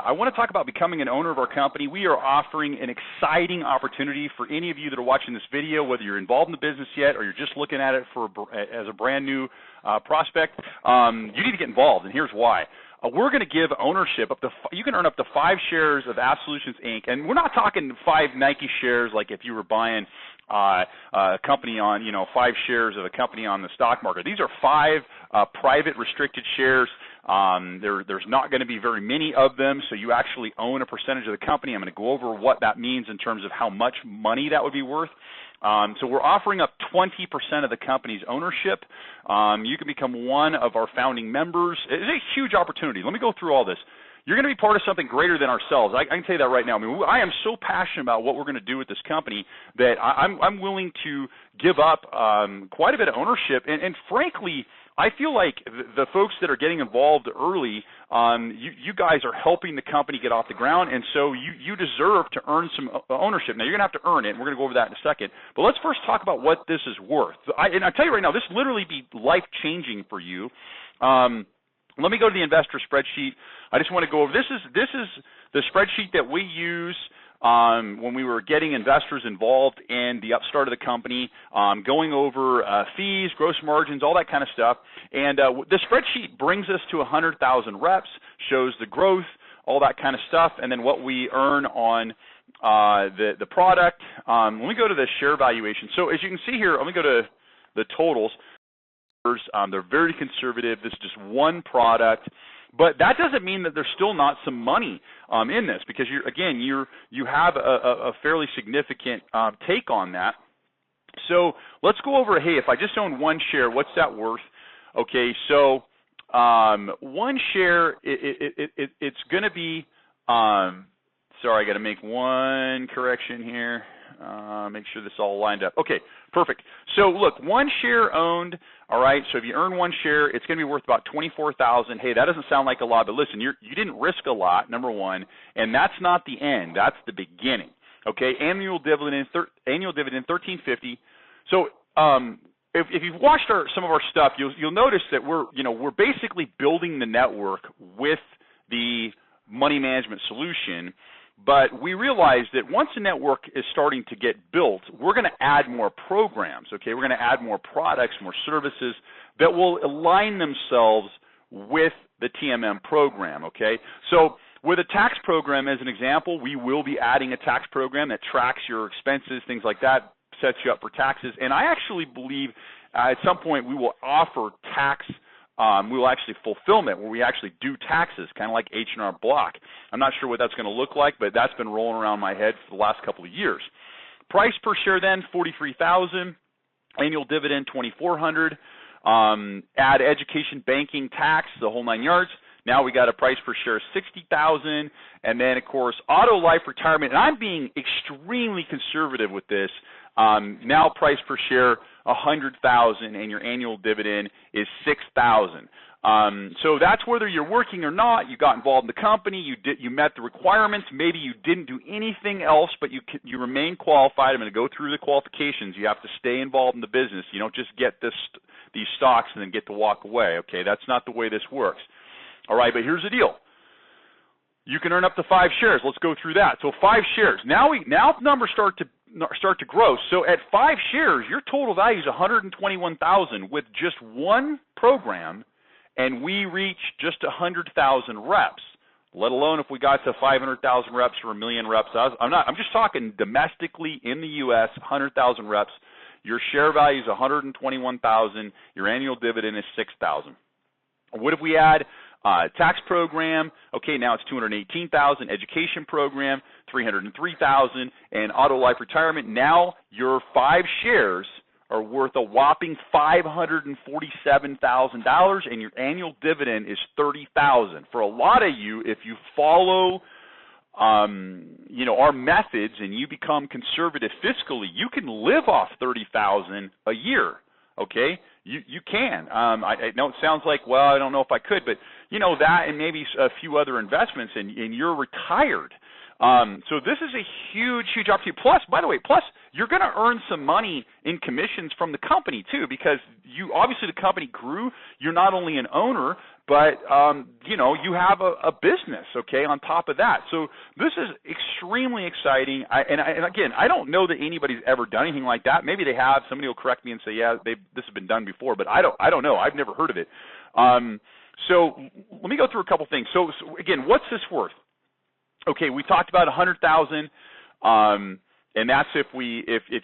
I want to talk about becoming an owner of our company. We are offering an exciting opportunity for any of you that are watching this video, whether you're involved in the business yet or you're just looking at it as a brand new prospect. You need to get involved, and here's why. We're going to give ownership you can earn up to 5 shares of Affsolutions Inc. And we're not talking 5 Nike shares like if you were buying a company on, 5 shares of a company on the stock market. These are 5 private restricted shares. There's not going to be very many of them, so you actually own a percentage of the company. I'm going to go over what that means in terms of how much money that would be worth. So we're offering up 20% of the company's ownership. You can become one of our founding members. It's a huge opportunity. Let me go through all this. You're going to be part of something greater than ourselves. I can tell you that right now. I am so passionate about what we're going to do with this company that I'm willing to give up quite a bit of ownership. And frankly, I feel like the folks that are getting involved early, you guys are helping the company get off the ground, and so you deserve to earn some ownership. Now, you're going to have to earn it, and we're going to go over that in a second. But let's first talk about what this is worth. And I tell you right now, this literally be life-changing for you. Let me go to the investor spreadsheet. I just want to go over this is the spreadsheet that we use when we were getting investors involved in the upstart of the company, going over fees, gross margins, all that kind of stuff. And the spreadsheet brings us to 100,000 reps, shows the growth, all that kind of stuff, and then what we earn on the product. Let me go to the share valuation. So as you can see here, let me go to the totals. They're very conservative. This is just one product. But that doesn't mean that there's still not some money in this, because you have a fairly significant take on that. So let's go over, hey, if I just own 1 share, what's that worth? Okay, so 1 share, it's going to be, sorry, I got to make one correction here. Make sure this all lined up. Okay, perfect. So look, 1 share owned. All right. So if you earn 1 share, it's going to be worth about $24,000. Hey, that doesn't sound like a lot, but listen, you didn't risk a lot. Number one, and that's not the end. That's the beginning. Okay. Annual dividend $13.50. So if you've watched some of our stuff, you'll notice that we're basically building the network with the money management solution. But we realize that once the network is starting to get built, we're going to add more programs, okay? We're going to add more products, more services that will align themselves with the TMM program, okay? So with a tax program, as an example, we will be adding a tax program that tracks your expenses, things like that, sets you up for taxes. And I actually believe at some point we will offer tax we will actually fulfillment where we actually do taxes, kind of like H&R Block. I'm not sure what that's going to look like, but that's been rolling around my head for the last couple of years. Price per share then, $43,000. Annual dividend, $2,400. Add education, banking, tax, the whole 9 yards. Now we got a price per share of $60,000. And then, of course, auto life retirement. And I'm being extremely conservative with this. Now price per share $100,000, and your annual dividend is $6,000. So that's whether you're working or not. You got involved in the company. You met the requirements. Maybe you didn't do anything else, but you remain qualified. I'm going to go through the qualifications. You have to stay involved in the business. You don't just get these stocks and then get to walk away. Okay, that's not the way this works. All right, but here's the deal. You can earn up to 5 shares. Let's go through that. So 5 shares. Now numbers start to grow. So at 5 shares, your total value is $121,000 with just 1 program, and we reach just 100,000 reps. Let alone if we got to 500,000 reps or 1 million reps. I'm just talking domestically in the U.S. 100,000 reps. Your share value is $121,000. Your annual dividend is $6,000. What if we add tax program? Okay, now it's $218,000. Education program, $303,000, and auto life retirement. Now your 5 shares are worth a whopping $547,000, and your annual dividend is $30,000. For a lot of you, if you follow our methods and you become conservative fiscally, you can live off $30,000 a year. Okay, you can. I know it sounds like, well, I don't know if I could, but that and maybe a few other investments, and you're retired. So this is a huge, huge opportunity. Plus, by the way, you're going to earn some money in commissions from the company too, because obviously the company grew. You're not only an owner, but you know, you have a business, okay, on top of that. So this is extremely exciting. And again, I don't know that anybody's ever done anything like that. Maybe they have. Somebody will correct me and say, yeah, this has been done before, but I don't know. I've never heard of it. So let me go through a couple things. So again, what's this worth? Okay, we talked about 100,000, and that's if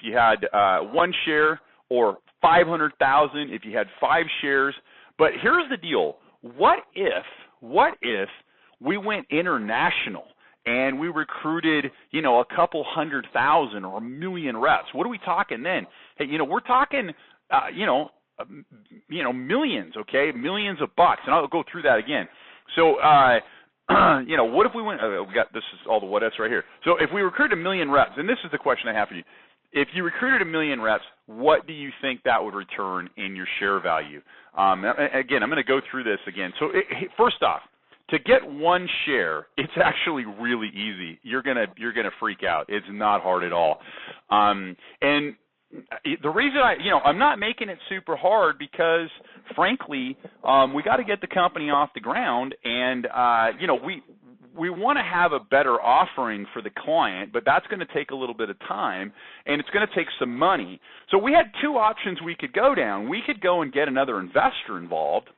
you had 1 share, or 500,000 if you had 5 shares. But here's the deal: what if we went international and we recruited, you know, a couple 100,000 or 1 million reps? What are we talking then? Hey, you know, we're talking, millions, okay, millions of bucks, and I'll go through that again. So, you know, what if we went? We got, this is all the what ifs right here. So, if we recruited 1 million reps, and this is the question I have for you: if you recruited 1 million reps, what do you think that would return in your share value? Again, I'm going to go through this again. So, first off, to get 1 share, it's actually really easy. You're gonna freak out. It's not hard at all. And the reason I'm not making it super hard because, frankly, we got to get the company off the ground, and we want to have a better offering for the client, but that's going to take a little bit of time, and it's going to take some money. So we had 2 options we could go down. We could go and get another investor involved,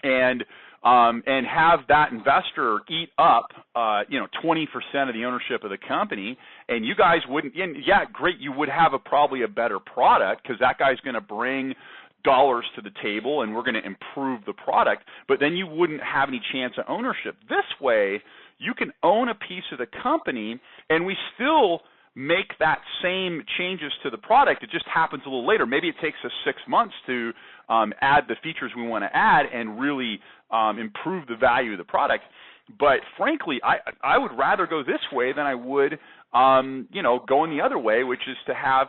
and have that investor eat up, 20% of the ownership of the company, and you guys wouldn't. And yeah, great, you would have probably a better product because that guy's going to bring dollars to the table, and we're going to improve the product. But then you wouldn't have any chance of ownership. This way, you can own a piece of the company, and we still make that same changes to the product. It just happens a little later. Maybe it takes us 6 months to add the features we want to add and really improve the value of the product. But frankly, I would rather go this way than I would, going the other way, which is to have,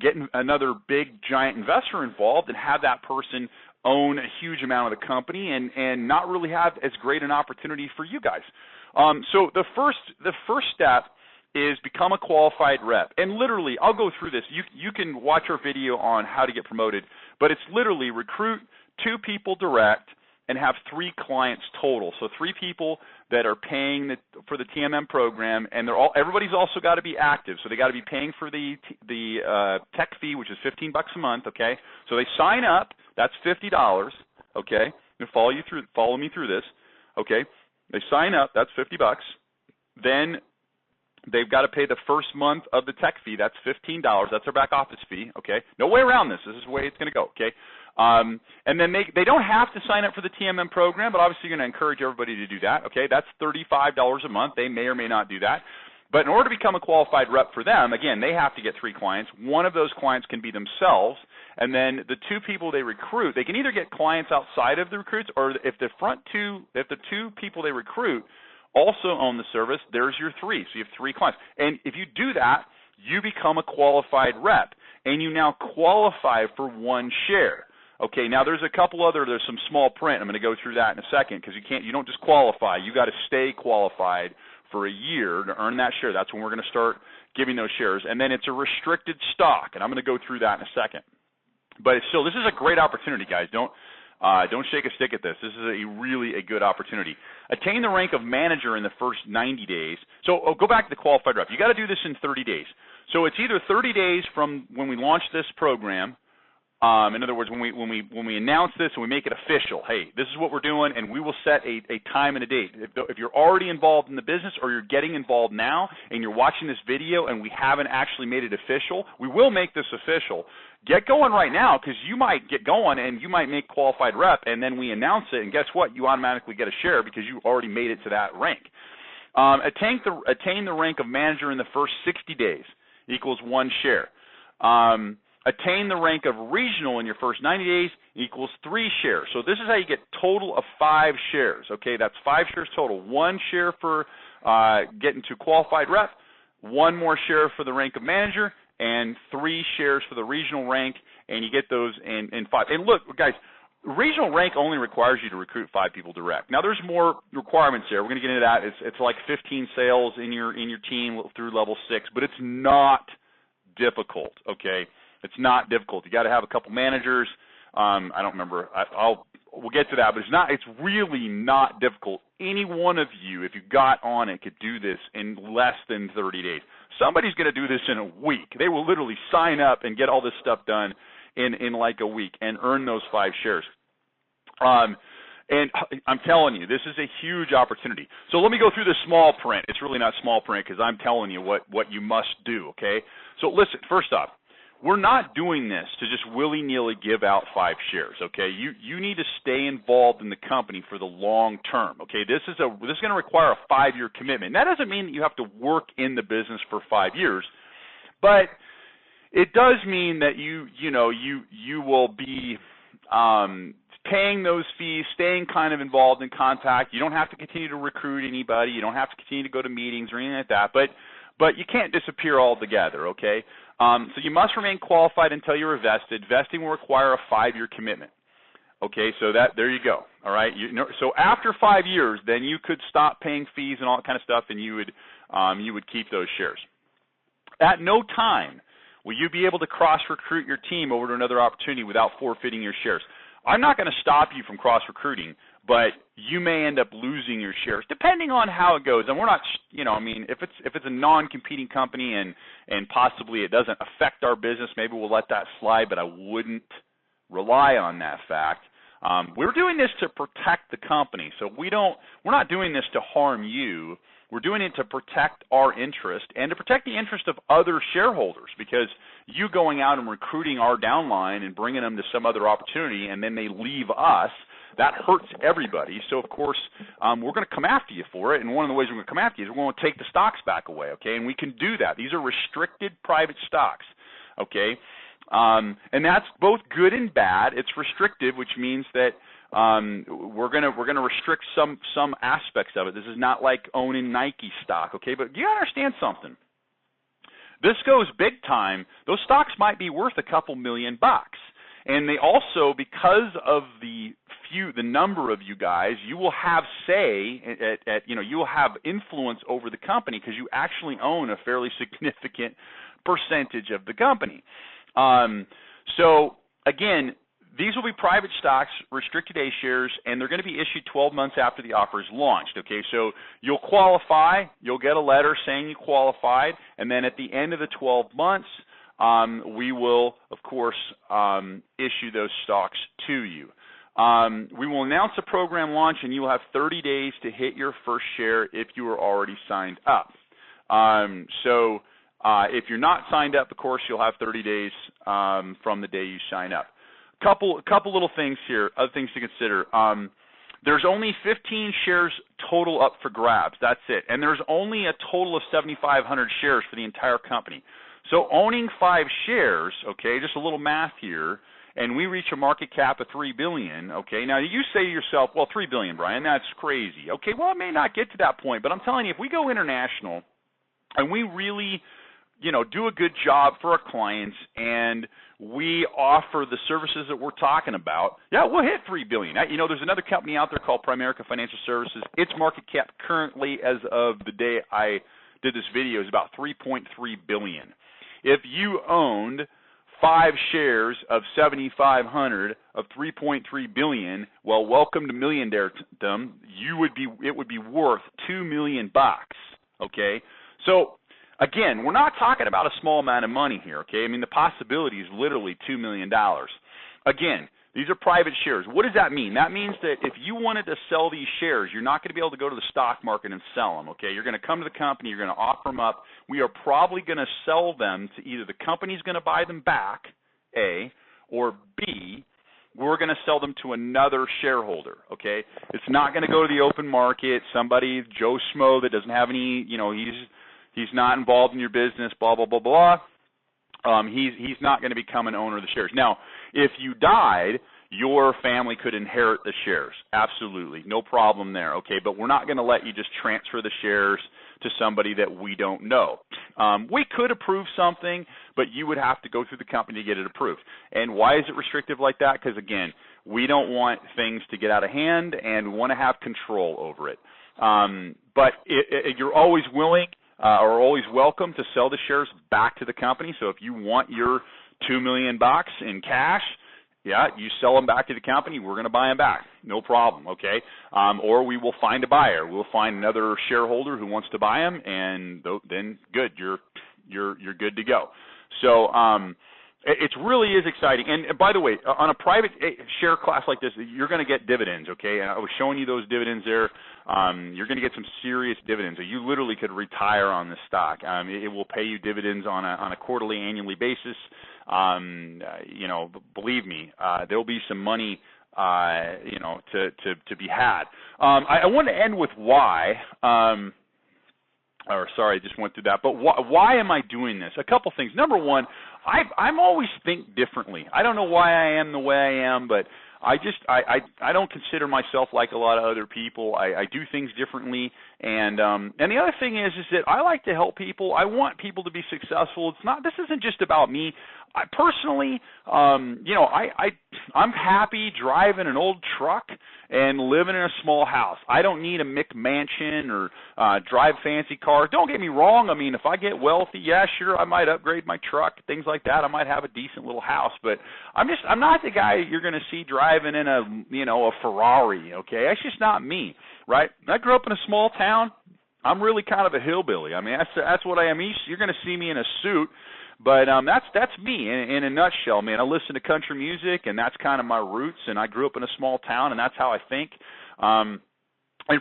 get another big giant investor involved and have that person own a huge amount of the company and not really have as great an opportunity for you guys. So the first step is become a qualified rep. And literally, I'll go through this. You can watch our video on how to get promoted, but it's literally recruit 2 people direct and have 3 clients total. So 3 people that are paying for the TMM program, and everybody's also got to be active. So they got to be paying for the tech fee, which is $15 a month. Okay, so they sign up. That's $50. Okay, and follow me through this. Okay, they sign up. That's $50. Then they've got to pay the first month of the tech fee. That's $15. That's their back office fee. Okay, no way around this. This is the way it's going to go. Okay. And then they don't have to sign up for the TMM program, but obviously you're going to encourage everybody to do that. Okay, that's $35 a month. They may or may not do that. But in order to become a qualified rep for them, again, they have to get 3 clients. One of those clients can be themselves, and then the 2 people they recruit, they can either get clients outside of the recruits, or if the 2 people they recruit also own the service, there's your 3. So you have 3 clients. And if you do that, you become a qualified rep, and you now qualify for 1 share. Okay, now there's some small print. I'm going to go through that in a second because you don't just qualify. You got to stay qualified for a year to earn that share. That's when we're going to start giving those shares. And then it's a restricted stock, and I'm going to go through that in a second. But this is a great opportunity, guys. Don't shake a stick at this. This is really a good opportunity. Attain the rank of manager in the first 90 days. So go back to the qualified rep. You got to do this in 30 days. So it's either 30 days from when we launch this program. In other words, when we announce this and we make it official, hey, this is what we're doing, and we will set a time and a date. If you're already involved in the business or you're getting involved now and you're watching this video and we haven't actually made it official, we will make this official. Get going right now because you might get going and you might make qualified rep, and then we announce it, and guess what? You automatically get a share because you already made it to that rank. Attain the rank of manager in the first 60 days equals 1 share. Attain the rank of regional in your first 90 days equals 3 shares. So this is how you get total of 5 shares. Okay, that's 5 shares total. 1 share for getting to qualified rep, 1 more share for the rank of manager, and 3 shares for the regional rank, and you get those in 5. And look, guys, regional rank only requires you to recruit 5 people direct. Now, there's more requirements there. We're going to get into that. It's like 15 sales in your team through level 6, but it's not difficult, okay? It's not difficult. You got to have a couple managers. I don't remember. I'll we'll get to that, but it's really not difficult. Any one of you, if you got on it, could do this in less than 30 days. Somebody's going to do this in a week. They will literally sign up and get all this stuff done in like a week and earn those 5 shares. And I'm telling you, this is a huge opportunity. So let me go through the small print. It's really not small print because I'm telling you what you must do, okay? So listen, first off, we're not doing this to just willy-nilly give out 5 shares, okay? You need to stay involved in the company for the long term, okay? This is going to require a 5-year commitment. That doesn't mean that you have to work in the business for 5 years, but it does mean that you will be paying those fees, staying kind of involved in contact. You don't have to continue to recruit anybody. You don't have to continue to go to meetings or anything like that, but you can't disappear altogether, okay? So you must remain qualified until you're vested. Vesting will require a 5-year commitment. Okay, so there you go. All right. So after 5 years, then you could stop paying fees and all that kind of stuff, and you would keep those shares. At no time will you be able to cross-recruit your team over to another opportunity without forfeiting your shares. I'm not going to stop you from cross-recruiting, but you may end up losing your shares depending on how it goes. And we're not, if it's a non-competing company and possibly it doesn't affect our business, maybe we'll let that slide, but I wouldn't rely on that fact. We're doing this to protect the company. So we're not doing this to harm you. We're doing it to protect our interest and to protect the interest of other shareholders, because you going out and recruiting our downline and bringing them to some other opportunity and then they leave us, that hurts everybody. So, of course, we're going to come after you for it, and one of the ways we're going to come after you is we're going to take the stocks back away, okay? And we can do that. These are restricted private stocks, okay? And that's both good and bad. It's restrictive, which means that we're gonna restrict some aspects of it. This is not like owning Nike stock, okay? But you understand something. This goes big time. Those stocks might be worth a couple $1,000,000, and they also, because of the number of you guys, you will have say you will have influence over the company because you actually own a fairly significant percentage of the company. So again, these will be private stocks, restricted A shares, and they're going to be issued 12 months after the offer is launched, okay? So you'll qualify, you'll get a letter saying you qualified, and then at the end of the 12 months, we will, of course, issue those stocks to you. We will announce the program launch, and you will have 30 days to hit your first share if you are already signed up. If you're not signed up, of course, you'll have 30 days from the day you sign up. Couple little things here, other things to consider. There's only 15 shares total up for grabs. That's it. And there's only a total of 7,500 shares for the entire company. So owning 5 shares, okay, just a little math here, and we reach a market cap of $3 billion, okay. Now, you say to yourself, well, $3 billion, Brian, that's crazy. Okay, well, it may not get to that point, but I'm telling you, if we go international and we really do a good job for our clients and we offer the services that we're talking about, yeah, we'll hit $3 billion. There's another company out there called Primerica Financial Services. Its market cap currently, as of the day I did this video, is about $3.3 billion. If you owned 5 shares of 7,500 of $3.3 billion, well, welcome to Milliondairedom. It would be worth $2 million, okay? So again, we're not talking about a small amount of money here, okay? I mean, the possibility is literally $2 million. Again, these are private shares. What does that mean? That means that if you wanted to sell these shares, you're not going to be able to go to the stock market and sell them, okay? You're going to come to the company, you're going to offer them up. We are probably going to sell them to either the company's going to buy them back, A, or B, we're going to sell them to another shareholder, okay? It's not going to go to the open market, somebody, Joe Schmo, that doesn't have any, he's not involved in your business, blah, blah, blah, blah. He's not going to become an owner of the shares. Now, if you died, your family could inherit the shares. Absolutely. No problem there, okay? But we're not going to let you just transfer the shares to somebody that we don't know. We could approve something, but you would have to go through the company to get it approved. And why is it restrictive like that? Because, again, we don't want things to get out of hand and we want to have control over it. But you're always willing are always welcome to sell the shares back to the company. So if you want your $2 million in cash, Yeah, you sell them back to the company, we're going to buy them back. No problem, okay? Or we will find a buyer. We'll find another shareholder who wants to buy them, and then good, you're good to go. So it really is exciting. And by the way, on a private share class like this, you're going to get dividends, okay? And I was showing you those dividends there. You're going to get some serious dividends. So you literally could retire on this stock. It will pay you dividends on a quarterly, annually basis. You know, believe me, there'll be some money, you know, to be had. I want to end with why. Or sorry, I just went through that. But why am I doing this? A couple things. Number one, I'm always think differently. I don't know why I am the way I am, but I don't consider myself like a lot of other people. I do things differently, and the other thing is that I like to help people. I want people to be successful. This isn't just about me. I personally, you know, I'm happy driving an old truck and living in a small house. I don't need a McMansion or drive fancy cars. Don't get me wrong. I mean, if I get wealthy, yeah, sure, I might upgrade my truck, things like that. I might have a decent little house, but I'm not the guy you're going to see driving in a Ferrari. Okay, that's just not me, right? I grew up in a small town. I'm really kind of a hillbilly. I mean, that's what I am. You're going to see me in a suit. But that's me in a nutshell, man. I listen to country music, and that's kind of my roots, and I grew up in a small town, and that's how I think. And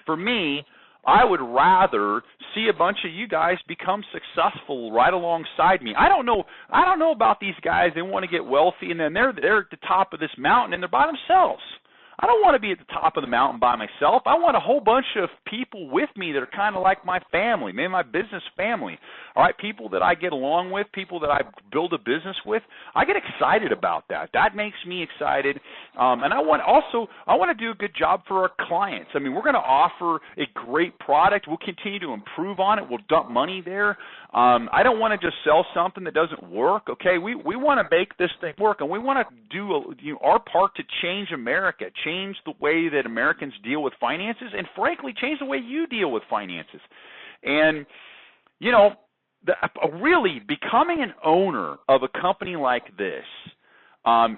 for me, I would rather see a bunch of you guys become successful right alongside me. I don't know about these guys. They want to get wealthy, and then they're at the top of this mountain, and they're by themselves. I don't want to be at the top of the mountain by myself. I want a whole bunch of people with me that are kind of like my family, maybe my business family. All right, people that I get along with, people that I build a business with. I get excited about that. That makes me excited. And I want to do a good job for our clients. I mean, we're going to offer a great product. We'll continue to improve on it. We'll dump money there. I don't want to just sell something that doesn't work. Okay, we want to make this thing work, and we want to do our part to change America, change the way that Americans deal with finances, and frankly, change the way you deal with finances. And you know, really becoming an owner of a company like this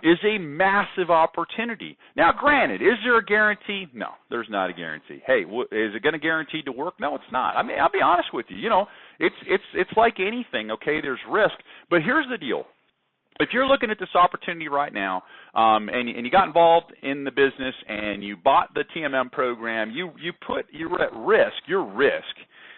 is a massive opportunity. Now, granted, is there a guarantee? No, there's not a guarantee. Hey, is it going to guarantee to work? No, it's not. I mean, I'll be honest with you. You know, it's like anything. Okay, there's risk, but here's the deal. If you're looking at this opportunity right now, and you got involved in the business and you bought the TMM program, you're at risk. Your risk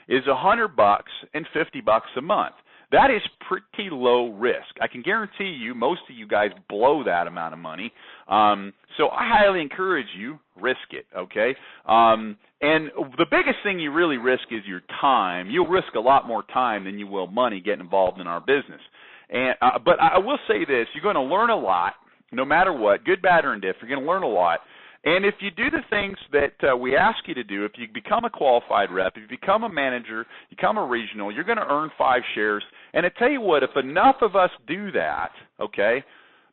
is $100 and $50 a month. That is pretty low risk. I can guarantee you most of you guys blow that amount of money. So I highly encourage you, risk it, okay? And the biggest thing you really risk is your time. You'll risk a lot more time than you will money getting involved in our business. And but I will say this, you're going to learn a lot, no matter what, good, bad, or indifferent. You're going to learn a lot. And if you do the things that we ask you to do, if you become a qualified rep, if you become a manager, become a regional, you're going to earn 5 shares. And I tell you what, if enough of us do that, okay,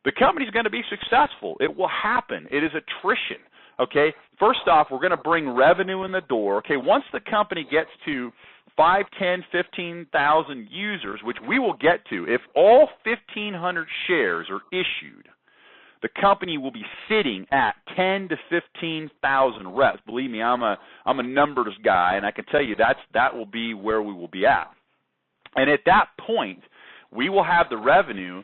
the company's going to be successful. It will happen. It is attrition, okay? First off, we're going to bring revenue in the door. Okay, once the company gets to 5, 10, 15,000 users, which we will get to, if all 1,500 shares are issued, the company will be sitting at 10 to 15,000 reps. Believe me, I'm a numbers guy, and I can tell you that will be where we will be at. And at that point, we will have the revenue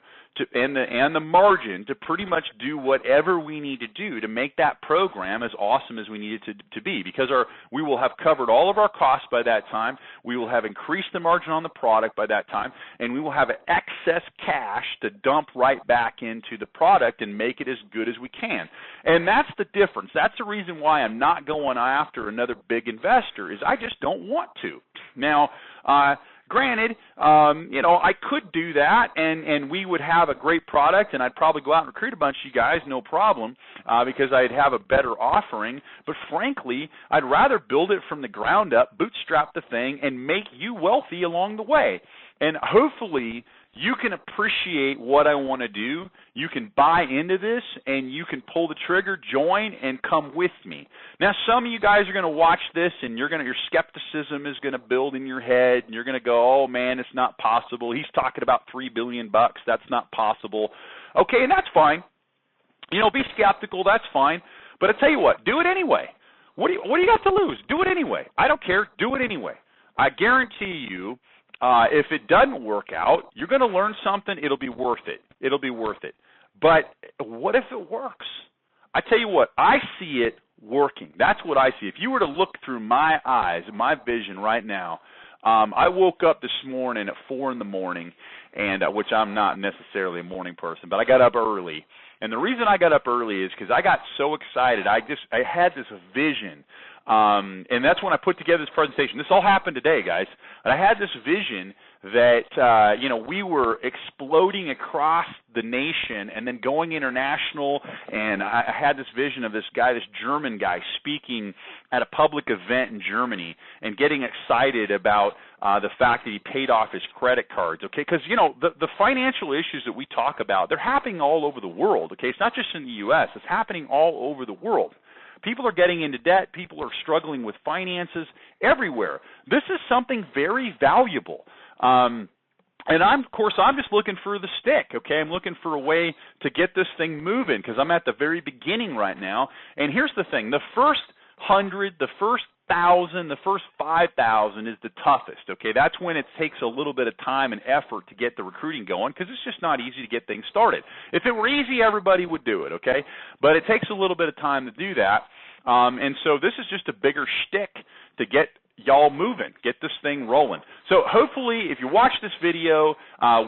and the margin to pretty much do whatever we need to do to make that program as awesome as we need it to be, because we will have covered all of our costs by that time, we will have increased the margin on the product by that time, and we will have excess cash to dump right back into the product and make it as good as we can. And that's the difference. That's the reason why I'm not going after another big investor, is I just don't want to. Now, granted, you know, I could do that, and we would have a great product, and I'd probably go out and recruit a bunch of you guys, no problem, because I'd have a better offering. But frankly, I'd rather build it from the ground up, bootstrap the thing, and make you wealthy along the way. And hopefully, you can appreciate what I want to do. You can buy into this, and you can pull the trigger, join, and come with me. Now, some of you guys are going to watch this, and your skepticism is going to build in your head, and you're going to go, oh, man, it's not possible. He's talking about $3 billion. That's not possible. Okay, and that's fine. Be skeptical, that's fine. But I tell you what, do it anyway. What do you got to lose? Do it anyway. I don't care. Do it anyway. I guarantee you, if it doesn't work out, you're going to learn something. It'll be worth it. It'll be worth it. But what if it works? I tell you what, I see it working. That's what I see. If you were to look through my eyes, my vision right now, I woke up this morning at 4 in the morning, and which I'm not necessarily a morning person, but I got up early. And the reason I got up early is because I got so excited. I had this vision, and that's when I put together this presentation. This all happened today, guys. And I had this vision that we were exploding across the nation and then going international. And I had this vision of this German guy, speaking at a public event in Germany and getting excited about the fact that he paid off his credit cards, okay? Because, the financial issues that we talk about, they're happening all over the world, okay? It's not just in the U.S. It's happening all over the world. People are getting into debt. People are struggling with finances everywhere. This is something very valuable. And I'm just looking for the stick, okay? I'm looking for a way to get this thing moving because I'm at the very beginning right now. And here's the thing. The first 100, the first 1,000, the first 5,000 is the toughest, okay? That's when it takes a little bit of time and effort to get the recruiting going because it's just not easy to get things started. If it were easy, everybody would do it, okay? But it takes a little bit of time to do that. And so this is just a bigger shtick to get y'all moving, get this thing rolling. So hopefully if you watch this video,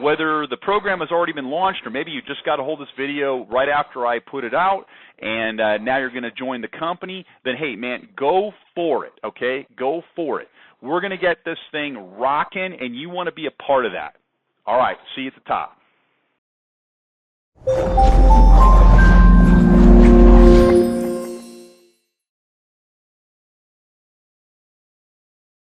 whether the program has already been launched or maybe you just got a hold of this video right after I put it out and now you're going to join the company, then hey, man, go for it, okay? Go for it. We're going to get this thing rocking and you want to be a part of that. All right, see you at the top.